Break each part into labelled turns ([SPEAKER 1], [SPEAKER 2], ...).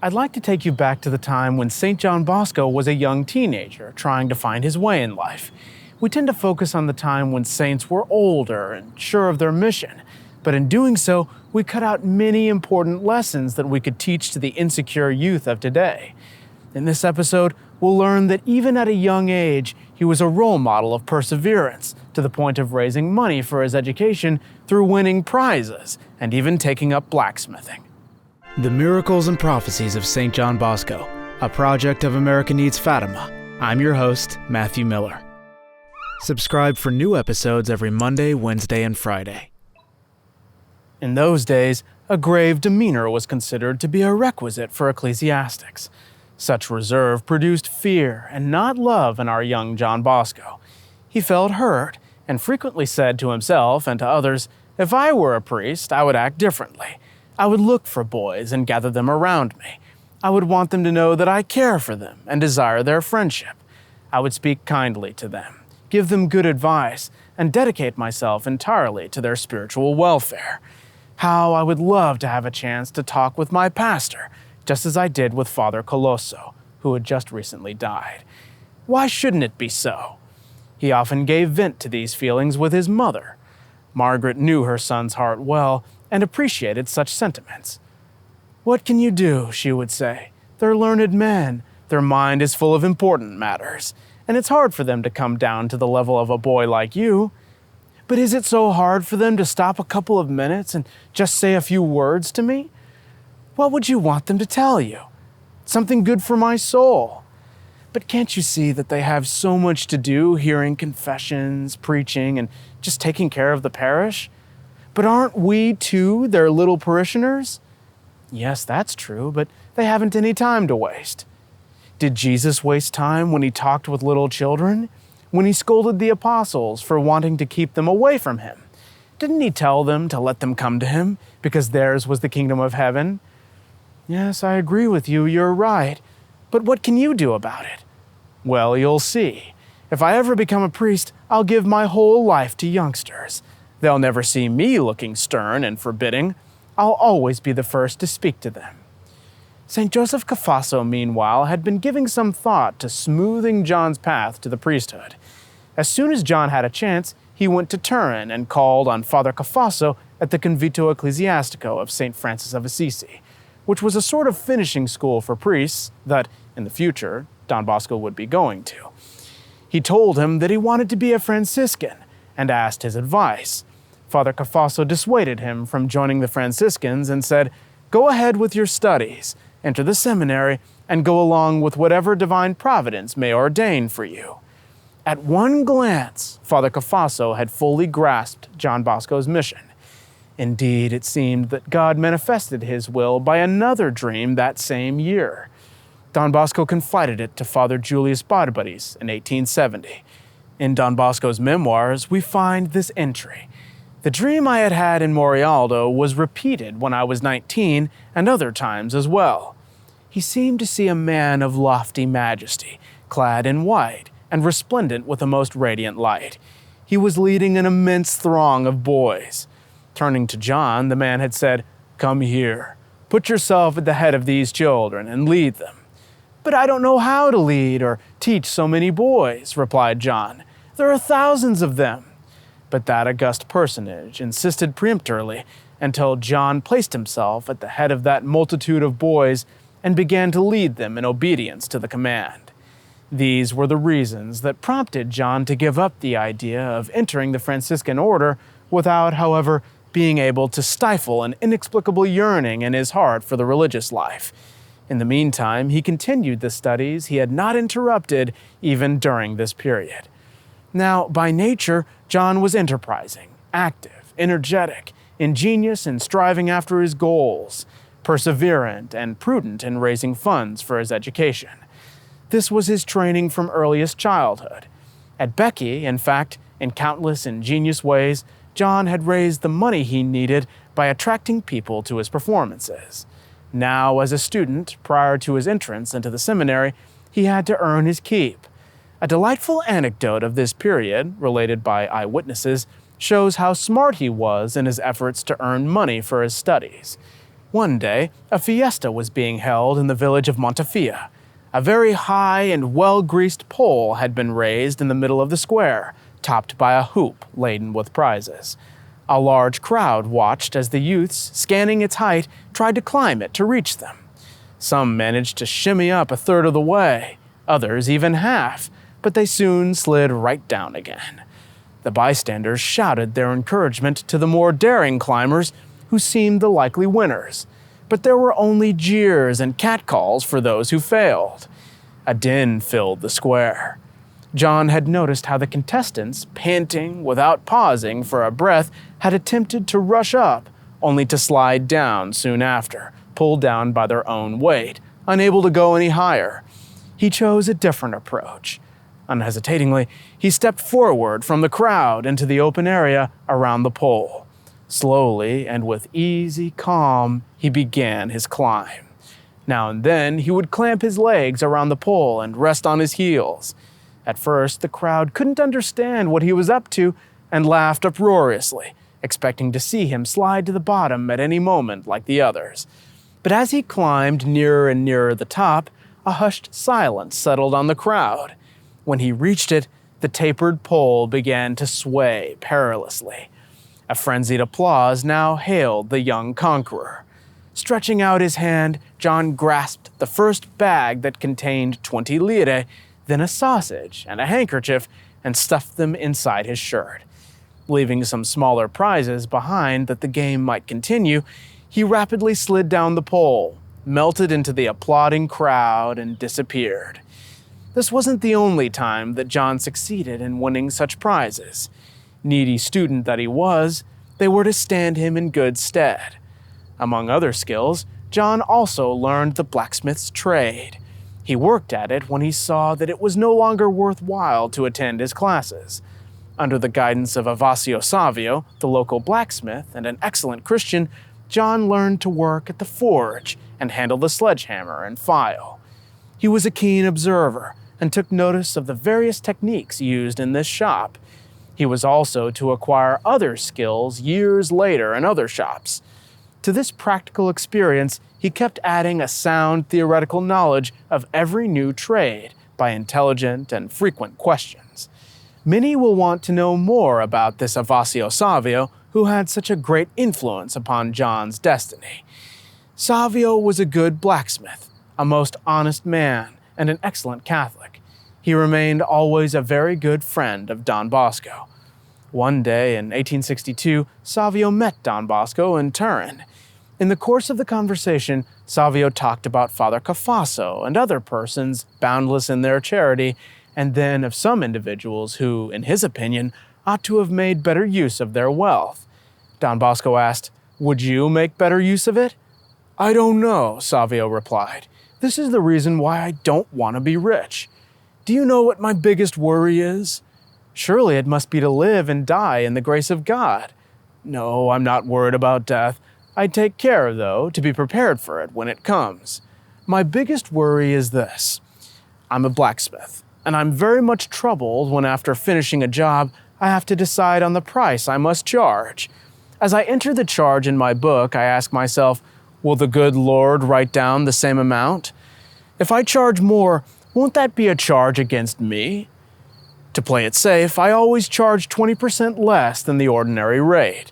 [SPEAKER 1] I'd like to take you back to the time when Saint John Bosco was a young teenager trying to find his way in life. We tend to focus on the time when saints were older and sure of their mission, but in doing so, we cut out many important lessons that we could teach to the insecure youth of today. In this episode, we'll learn that even at a young age, he was a role model of perseverance, to the point of raising money for his education through winning prizes and even taking up blacksmithing. The Miracles and Prophecies of Saint John Bosco, a project of America Needs Fatima. I'm your host, Matthew Miller. Subscribe for new episodes every Monday, Wednesday, and Friday. In those days, a grave demeanor was considered to be a requisite for ecclesiastics. Such reserve produced fear and not love in our young John Bosco. He felt hurt and frequently said to himself and to others, "If I were a priest, I would act differently. I would look for boys and gather them around me. I would want them to know that I care for them and desire their friendship. I would speak kindly to them, give them good advice, and dedicate myself entirely to their spiritual welfare. How I would love to have a chance to talk with my pastor, just as I did with Father Colosso, who had just recently died. Why shouldn't it be so?" He often gave vent to these feelings with his mother. Margaret knew her son's heart well and appreciated such sentiments. "What can you do?" she would say. "They're learned men. Their mind is full of important matters, and it's hard for them to come down to the level of a boy like you. But is it so hard for them to stop a couple of minutes and just say a few words to me? What would you want them to tell you? Something good for my soul. But can't you see that they have so much to do hearing confessions, preaching, and just taking care of the parish? But aren't we too their little parishioners? Yes, that's true, but they haven't any time to waste. Did Jesus waste time when he talked with little children? When he scolded the apostles for wanting to keep them away from him? Didn't he tell them to let them come to him because theirs was the kingdom of heaven? Yes, I agree with you, you're right. But what can you do about it? Well, you'll see. If I ever become a priest, I'll give my whole life to youngsters. They'll never see me looking stern and forbidding. I'll always be the first to speak to them. St. Joseph Cafasso, meanwhile, had been giving some thought to smoothing John's path to the priesthood. As soon as John had a chance, he went to Turin and called on Father Cafasso at the Convito Ecclesiastico of St. Francis of Assisi, which was a sort of finishing school for priests that, in the future, Don Bosco would be going to. He told him that he wanted to be a Franciscan and asked his advice. Father Cafasso dissuaded him from joining the Franciscans and said, "Go ahead with your studies, enter the seminary, and go along with whatever divine providence may ordain for you." At one glance, Father Cafasso had fully grasped John Bosco's mission. Indeed, it seemed that God manifested his will by another dream that same year. Don Bosco confided it to Father Julius Barbaris in 1870. In Don Bosco's memoirs, we find this entry. "The dream I had had in Morialdo was repeated when I was 19 and other times as well. He seemed to see a man of lofty majesty, clad in white and resplendent with a most radiant light. He was leading an immense throng of boys. Turning to John, the man had said, 'Come here, put yourself at the head of these children and lead them.' 'But I don't know how to lead or teach so many boys,' replied John. 'There are thousands of them.' But that august personage insisted peremptorily until John placed himself at the head of that multitude of boys and began to lead them in obedience to the command. These were the reasons that prompted John to give up the idea of entering the Franciscan order without, however, being able to stifle an inexplicable yearning in his heart for the religious life. In the meantime, he continued the studies he had not interrupted even during this period. Now, by nature, John was enterprising, active, energetic, ingenious in striving after his goals, perseverant and prudent in raising funds for his education. This was his training from earliest childhood. At Becky, in fact, in countless ingenious ways, John had raised the money he needed by attracting people to his performances. Now, as a student, prior to his entrance into the seminary, he had to earn his keep. A delightful anecdote of this period, related by eyewitnesses, shows how smart he was in his efforts to earn money for his studies. One day, a fiesta was being held in the village of Montefia. A very high and well-greased pole had been raised in the middle of the square, topped by a hoop laden with prizes. A large crowd watched as the youths, scanning its height, tried to climb it to reach them. Some managed to shimmy up a third of the way, others even half, but they soon slid right down again. The bystanders shouted their encouragement to the more daring climbers, who seemed the likely winners, but there were only jeers and catcalls for those who failed. A din filled the square. John had noticed how the contestants, panting without pausing for a breath, had attempted to rush up, only to slide down soon after, pulled down by their own weight, unable to go any higher. He chose a different approach. Unhesitatingly, he stepped forward from the crowd into the open area around the pole. Slowly and with easy calm, he began his climb. Now and then, he would clamp his legs around the pole and rest on his heels. At first, the crowd couldn't understand what he was up to and laughed uproariously, expecting to see him slide to the bottom at any moment like the others. But as he climbed nearer and nearer the top, a hushed silence settled on the crowd. When he reached it, the tapered pole began to sway perilously. A frenzied applause now hailed the young conqueror. Stretching out his hand, John grasped the first bag that contained 20 lire, then a sausage and a handkerchief, and stuffed them inside his shirt. Leaving some smaller prizes behind that the game might continue, he rapidly slid down the pole, melted into the applauding crowd, and disappeared. This wasn't the only time that John succeeded in winning such prizes. Needy student that he was, they were to stand him in good stead. Among other skills, John also learned the blacksmith's trade. He worked at it when he saw that it was no longer worthwhile to attend his classes. Under the guidance of Avasio Savio, the local blacksmith and an excellent Christian, John learned to work at the forge and handle the sledgehammer and file. He was a keen observer and took notice of the various techniques used in this shop. He was also to acquire other skills years later in other shops. To this practical experience, he kept adding a sound theoretical knowledge of every new trade by intelligent and frequent questions. Many will want to know more about this Avasio Savio, who had such a great influence upon John's destiny. Savio was a good blacksmith, a most honest man, and an excellent Catholic. He remained always a very good friend of Don Bosco. One day in 1862, Savio met Don Bosco in Turin. In the course of the conversation, Savio talked about Father Cafasso and other persons boundless in their charity, and then of some individuals who, in his opinion, ought to have made better use of their wealth. Don Bosco asked, "Would you make better use of it?" "I don't know," Savio replied. "This is the reason why I don't want to be rich. Do you know what my biggest worry is?" "Surely it must be to live and die in the grace of God." "No, I'm not worried about death. I take care, though, to be prepared for it when it comes. My biggest worry is this. I'm a blacksmith, and I'm very much troubled when after finishing a job, I have to decide on the price I must charge. As I enter the charge in my book, I ask myself, will the good Lord write down the same amount? If I charge more, won't that be a charge against me? To play it safe, I always charge 20% less than the ordinary rate."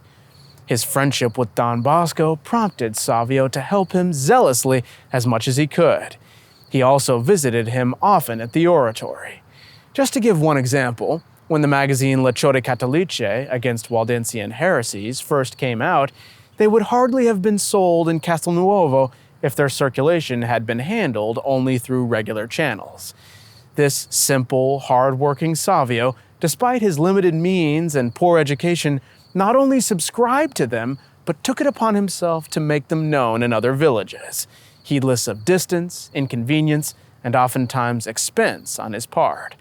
[SPEAKER 1] His friendship with Don Bosco prompted Savio to help him zealously as much as he could. He also visited him often at the oratory. Just to give one example, when the magazine Lecture Cattolice against Waldensian heresies first came out, they would hardly have been sold in Castelnuovo if their circulation had been handled only through regular channels. This simple, hard-working Savio, despite his limited means and poor education, not only subscribed to them, but took it upon himself to make them known in other villages, heedless of distance, inconvenience, and oftentimes expense on his part.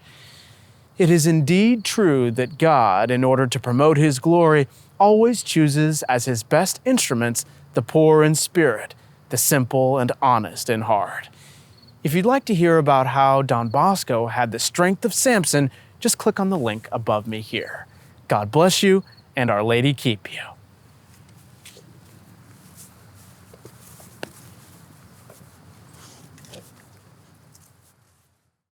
[SPEAKER 1] It is indeed true that God, in order to promote His glory, always chooses as His best instruments the poor in spirit, the simple and honest in heart. If you'd like to hear about how Don Bosco had the strength of Samson, just click on the link above me here. God bless you, and Our Lady keep you.